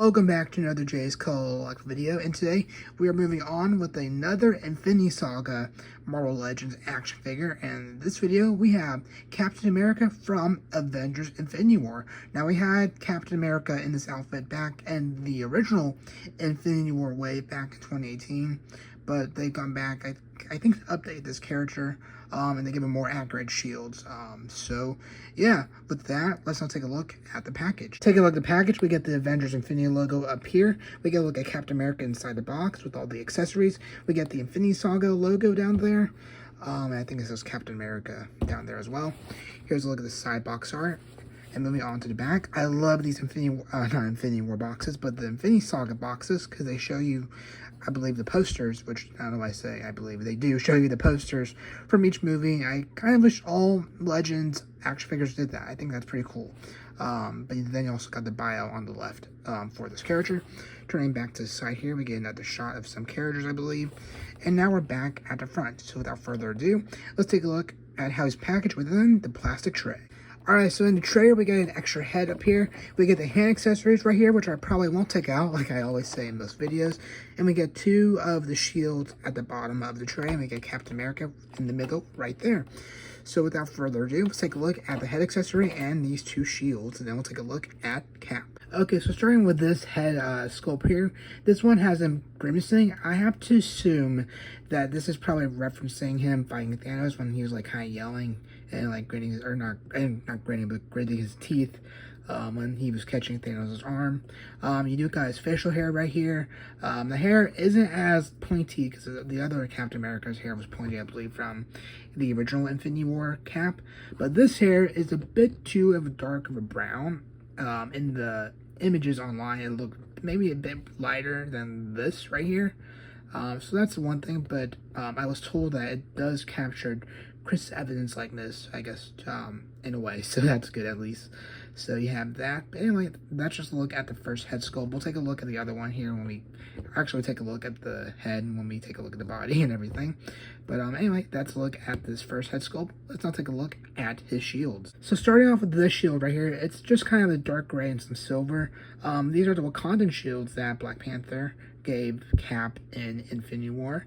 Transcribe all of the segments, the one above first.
Welcome back to another Jay's Collect video, and today we are moving on with another Infinity Saga Marvel Legends action figure. And in this video we have Captain America from Avengers Infinity War. Now, we had Captain America in this outfit back in the original Infinity War way back in 2018, but they've gone back, I think, to update this character, and they give him more accurate shields. So yeah, with that, let's now take a look at the package. Take a look at the package. We get the Avengers Infinity logo up here. We get a look at Captain America inside the box with all the accessories. We get the Infinity Saga logo down there. And I think it says Captain America down there as well. Here's a look at the side box art. And moving on to the back, I love these not Infinity War boxes, but the Infinity Saga boxes, because they show you, I believe, the posters, which I don't know why I say I believe, they do show you the posters from each movie. I kind of wish all Legends action figures did that. I think that's pretty cool. But then you also got the bio on the left for this character. Turning back to the side here, we get another shot of some characters, I believe. And now we're back at the front. So without further ado, let's take a look at how he's packaged within the plastic tray. Alright, so in the tray, we get an extra head up here. We get the hand accessories right here, which I probably won't take out, like I always say in most videos. And we get two of the shields at the bottom of the tray, and we get Captain America in the middle right there. So without further ado, let's take a look at the head accessory and these two shields, and then we'll take a look at Cap. Okay, so starting with this head sculpt here, this one has him grimacing. I have to assume that this is probably referencing him fighting Thanos when he was like kind of yelling and like gritting his, or not gritting, but gritting his teeth when he was catching Thanos' arm. You do got his facial hair right here. The hair isn't as pointy because the other Captain America's hair was pointy, I believe, from the original Infinity War Cap. But this hair is a bit too of a dark of a brown. In the images online, it looked maybe a bit lighter than this right here. So that's one thing, but I was told that it does capture Chris Evans' likeness, I guess, in a way, so that's good at least. So you have that. But anyway, that's just a look at the first head sculpt. We'll take a look at the other one here when we actually take a look at the head and when we take a look at the body and everything. But anyway, that's a look at this first head sculpt. Let's now take a look at his shields. So starting off with this shield right here, it's just kind of a dark gray and some silver. These are the Wakandan shields that Black Panther gave Cap in Infinity War.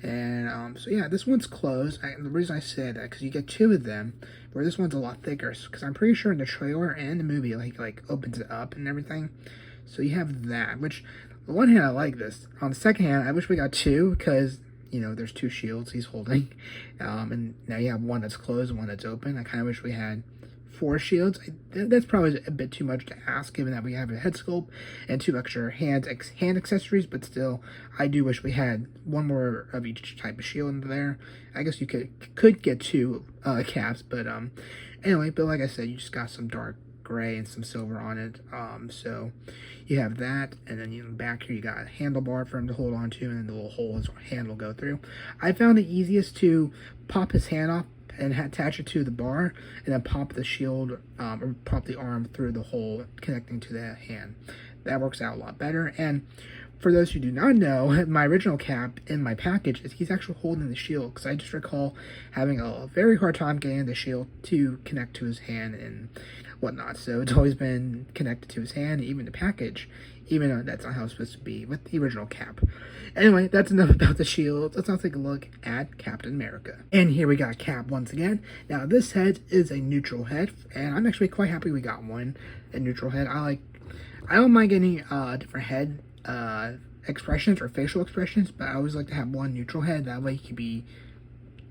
And so yeah, this one's closed. The reason I say that, because you get two of them, where this one's a lot thicker, because I'm pretty sure in the trailer and the movie, like opens it up and everything. So you have that, which, on the one hand, I like this. On the second hand, I wish we got two, because, you know, there's two shields he's holding. And now you have one that's closed and one that's open. I kind of wish we had 4 shields. That's probably a bit too much to ask, given that we have a head sculpt and 2 extra hand accessories, but still, I do wish we had one more of each type of shield in there. I guess you could get 2 caps, but anyway, but like I said, you just got some dark gray and some silver on it. So you have that, and then in the back here you got a handlebar for him to hold on to, and then the little hole his hand will go through. I found it easiest to pop his hand off and attach it to the bar, and then pop the shield or pop the arm through the hole connecting to the hand. That works out a lot better. And for those who do not know, my original Cap in my package is he's actually holding the shield, because I just recall having a very hard time getting the shield to connect to his hand and whatnot. So it's always been connected to his hand, even the package, even though that's not how it's supposed to be with the original Cap. Anyway, that's enough about the shield. Let's now take a look at Captain America. And here we got Cap once again. Now, this head is a neutral head, and I'm actually quite happy we got one, a neutral head. I don't mind getting different head expressions or facial expressions, but I always like to have one neutral head. That way he can be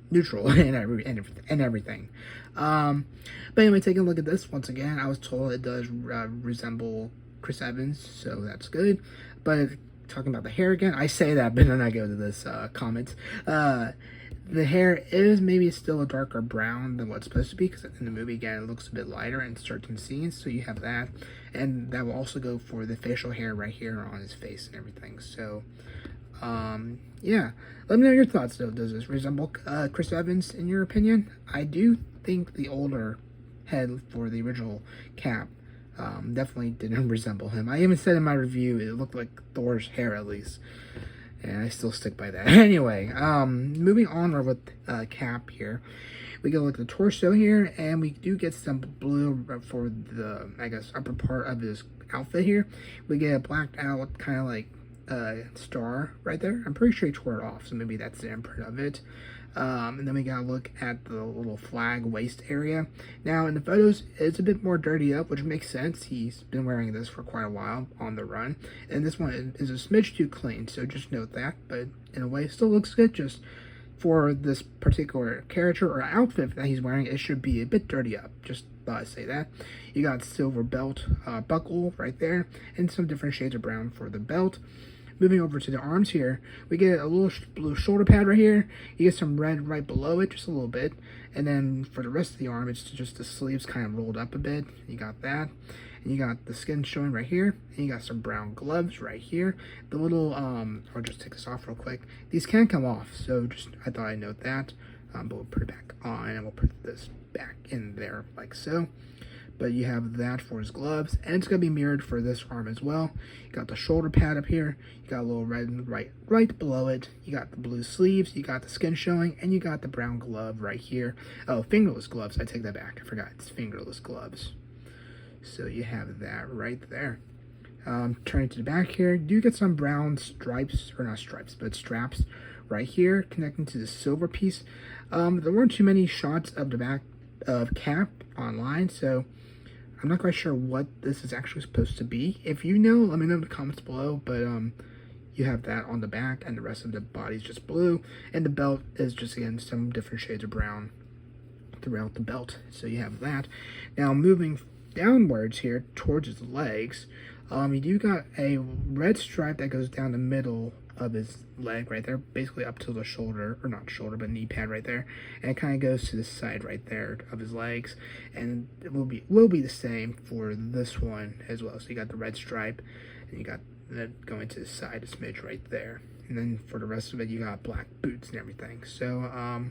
neutral and everything. But anyway, taking a look at this once again, I was told it does resemble Chris Evans, so that's good. But talking about the hair again, I say that, but then I go to this comment. The hair is maybe still a darker brown than what's supposed to be, because in the movie, again, it looks a bit lighter in certain scenes, so you have that. And that will also go for the facial hair right here on his face and everything. So yeah, let me know your thoughts though. Does this resemble Chris Evans in your opinion? I do think the older head for the original Cap definitely didn't resemble him. I even said in my review it looked like Thor's hair, at least, and I still stick by that. Anyway, moving on with Cap here, we get look at the torso here, and we do get some blue for the, I guess, upper part of his outfit here. We get a blacked out kind of like star right there. I'm pretty sure he tore it off, so maybe that's the imprint of it. And then we gotta look at the little flag waist area. Now in the photos, it's a bit more dirty up, which makes sense. He's been wearing this for quite a while on the run. And this one is a smidge too clean, so just note that. But in a way, it still looks good. Just for this particular character or outfit that he's wearing, it should be a bit dirty up. Just thought I'd say that. You got silver belt buckle right there, and some different shades of brown for the belt. Moving over to the arms here, we get a little blue shoulder pad right here. You get some red right below it, just a little bit. And then for the rest of the arm, it's just the sleeves kind of rolled up a bit. You got that. And you got the skin showing right here. And you got some brown gloves right here. The little, I'll just take this off real quick. These can come off, so just, I thought I'd note that. But we'll put it back on, and we'll put this back in there like so. But you have that for his gloves, and it's going to be mirrored for this arm as well. You got the shoulder pad up here, you got a little red right below it, you got the blue sleeves, you got the skin showing, and you got the brown glove right here. Oh, fingerless gloves, I take that back, I forgot, it's fingerless gloves. So you have that right there. Turning to the back here, you get some brown stripes, or not stripes, but straps right here, connecting to the silver piece. There weren't too many shots of the back of Cap online, so I'm not quite sure what this is actually supposed to be. If you know, let me know in the comments below. But you have that on the back, and the rest of the body's just blue, and the belt is just, again, some different shades of brown throughout the belt. So you have that. Now moving downwards here towards his legs, you do got a red stripe that goes down the middle of his leg right there, basically up to the shoulder, or not shoulder, but knee pad right there, and it kind of goes to the side right there of his legs, and it will be the same for this one as well. So you got the red stripe, and you got that going to the side a smidge right there, and then for the rest of it, you got black boots and everything. So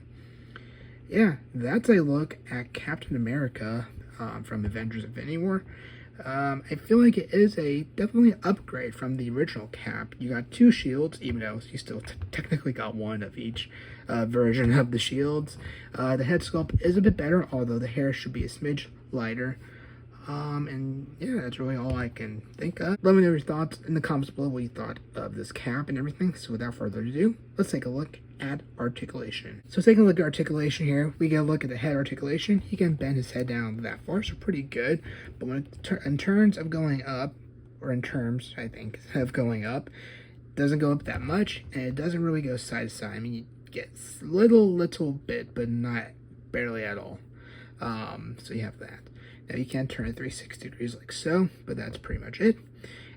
yeah, that's a look at Captain America from Avengers Infinity War. I feel like it is definitely an upgrade from the original Cap. You got 2 shields, even though you still technically got 1 of each version of the shields. The head sculpt is a bit better, although the hair should be a smidge lighter. And yeah, that's really all I can think of. Let me know your thoughts in the comments below, what you thought of this Cap and everything. So without further ado, let's take a look at articulation. So taking a look at articulation here, we get a look at the head articulation. He can bend his head down that far, so pretty good. But when in terms of going up, or in terms, I think, of going up, it doesn't go up that much, and it doesn't really go side to side. I mean, you get little bit, but not barely at all. So you have that. Now you can turn it 360 degrees like so, but that's pretty much it.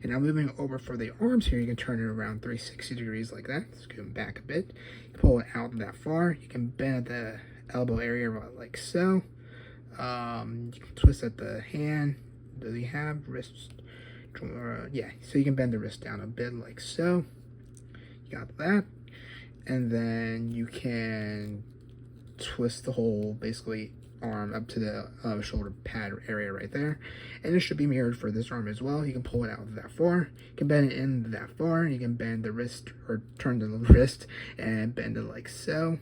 And now moving over for the arms here, you can turn it around 360 degrees like that. Let's go back a bit. You can pull it out that far. You can bend at the elbow area like so. You can twist at the hand. Does he have wrist? Yeah, so you can bend the wrist down a bit like so. You got that. And then you can twist the whole, basically, arm up to the shoulder pad area right there, and it should be mirrored for this arm as well. You can pull it out that far, you can bend it in that far, you can bend the wrist, or turn the wrist and bend it like so.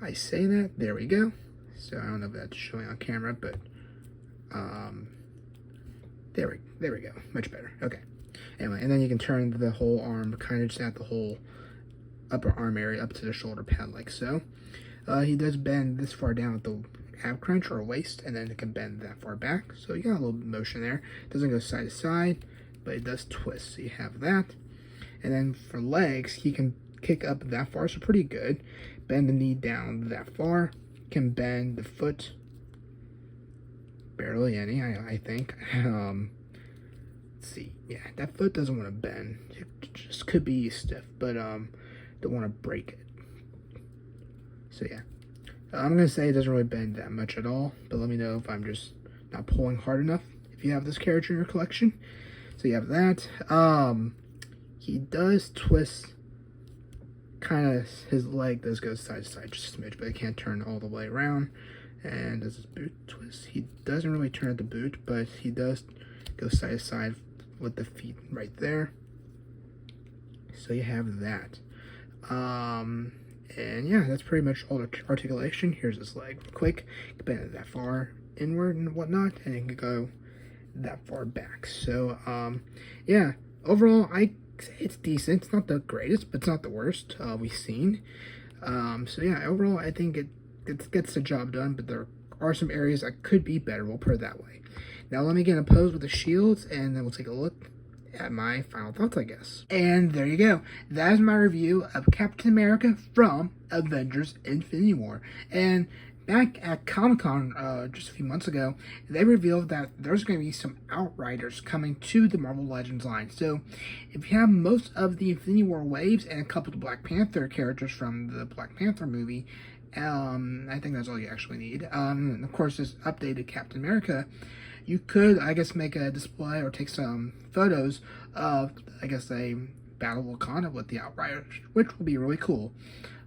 I say that, there we go. So I don't know if that's showing on camera, but there we go, much better. Okay, anyway, and then you can turn the whole arm, kind of just at the whole upper arm area up to the shoulder pad like so. He does bend this far down at the ab crunch or waist, and then it can bend that far back. So you got a little motion there. It doesn't go side to side, but it does twist. So you have that. And then for legs, he can kick up that far, so pretty good. Bend the knee down that far. Can bend the foot barely any, I think. Let's see. Yeah, that foot doesn't want to bend. It just could be stiff, but don't want to break it. So yeah, I'm going to say it doesn't really bend that much at all, but let me know if I'm just not pulling hard enough if you have this character in your collection. So you have that. He does twist, kind of, his leg does go side to side just a smidge, but it can't turn all the way around. And does his boot twist? He doesn't really turn at the boot, but he does go side to side with the feet right there. So you have that. And yeah, that's pretty much all the articulation. Here's his leg real quick. You can bend it that far inward and whatnot, and it can go that far back. So, yeah, overall, I say it's decent. It's not the greatest, but it's not the worst we've seen. So yeah, overall, I think it gets the job done, but there are some areas that could be better. We'll put it that way. Now, let me get a pose with the shields, and then we'll take a look at my final thoughts, I guess. And there you go. That is my review of Captain America from Avengers Infinity War. And back at Comic-Con just a few months ago, they revealed that there's going to be some Outriders coming to the Marvel Legends line. So if you have most of the Infinity War waves and a couple of Black Panther characters from the Black Panther movie, I think that's all you actually need. And of course, this updated Captain America, you could, I guess, make a display or take some photos of, I guess, a Battle of Wakanda with the Outriders, which will be really cool.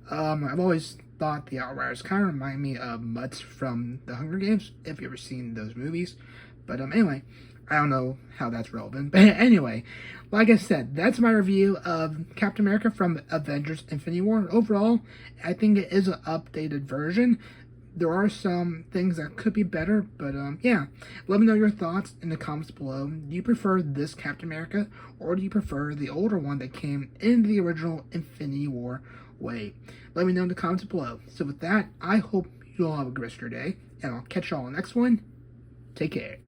I've always thought the Outriders kind of remind me of Mutts from the Hunger Games, if you've ever seen those movies. But anyway, I don't know how that's relevant. But anyway, like I said, that's my review of Captain America from Avengers Infinity War. Overall, I think it is an updated version. There are some things that could be better, but yeah. Let me know your thoughts in the comments below. Do you prefer this Captain America, or do you prefer the older one that came in the original Infinity War way? Let me know in the comments below. So with that, I hope you all have a great rest of your day, and I'll catch y'all on the next one. Take care.